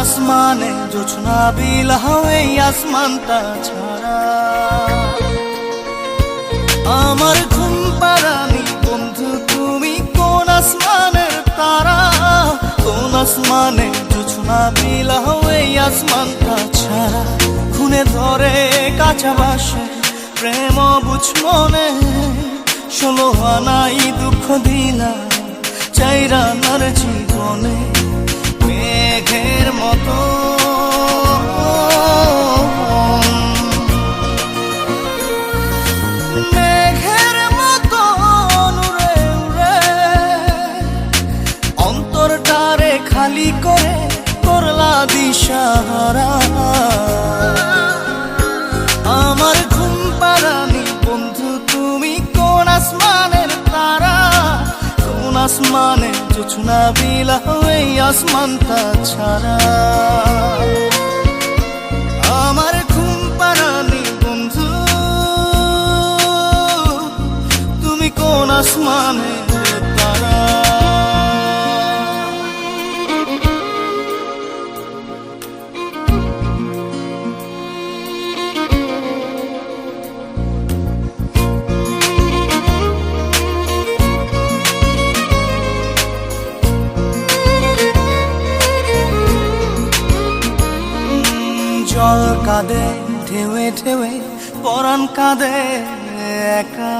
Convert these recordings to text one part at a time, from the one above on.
আসমানে জোছনা বিলাও এই আসমানটা ছাড়া। আমার ঘুম পাড়ানি বন্ধু তুমি কোন আসমানের তারা, কোন আসমানে জোছনা বিলাও এই আসমানটা ছাড়া। খুনে ধরে কাঁচা বাসে প্রেম বুঝ মনে, 16 আনাই দুঃখ দিলা চাইরা নার জীবনে। মেঘের মতো মেঘের মতো উড়ে উড়ে অন্তরটারে খালি করে করলা দিশাহারা। আমার ঘুম পাড়ানি বন্ধু তুমি কোন আসমানের তারা, কোন আসমানে জোছনা বিলাও এই আসমানটা ছাড়া। আমার ঘুম পাড়ানি বন্ধু তুমি কোন আসমানের তারা। জল কাঁদে ঢেউে ঢেউে পরাণ কাঁদে একা,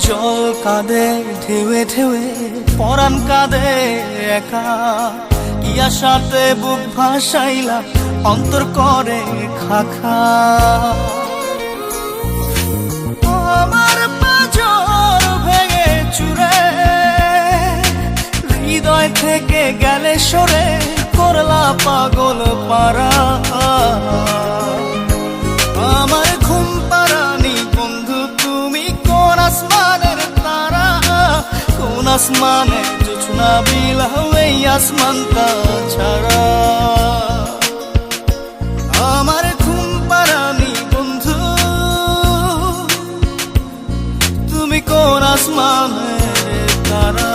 জল কাঁদে ঢেউে ঢেউে পরাণ কাঁদে একা। কি আশাতে বুক ভাসাইলা অন্তর করে খাখা। আমার পাঁজর ভেঙে চুরে হৃদয় থেকে গেলে সরে করলা পাগল পারা। আমার ঘুম পাড়ানি বন্ধু তুমি কোন আসমানের তারা, কোন আসমানে জোছনা বিলাও এই আসমানটা ছাড়া। আমার ঘুম পাড়ানি বন্ধু তুমি কোন আসমানের তারা।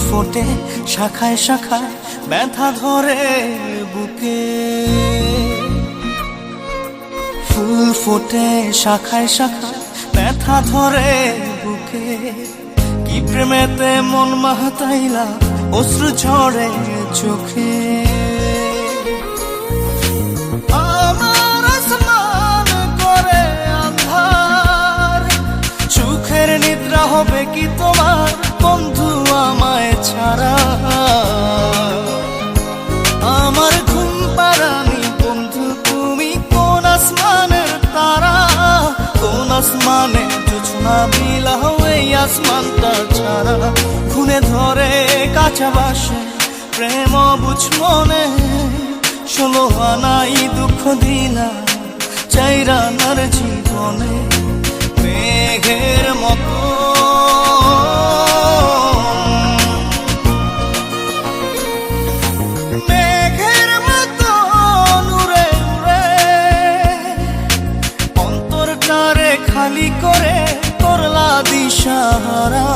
ফোটে শাখায় শাখায় ব্যথা ধরে বুকে, ফুল ফোটে শাখায় শাখায় ব্যথা ধরে বুকে। কি প্রেমেতে মন মাহাতাইলা অশ্রু ঝরে চোখে। আমার আসমান করে আন্ধার, সুখের নিদ্রা হবে কি তোমার বন্ধু আমায় ছাড়া। আমার ঘুম পাড়ানি বন্ধু তুমি কোন আসমানের তারা, কোন আসমানে জোছনা বিলাও এই আসমানটা ছাড়া। খুনে ধরে কাঁচা বাসে প্রেম বুঝ মনে, 16 আনাই দুঃখ দিলা চাইরা নার জীবনে। মেঘের মতো মেঘের মতো উড়ে উড়ে অন্তরটারে খালি করে করলা দিশাহারা।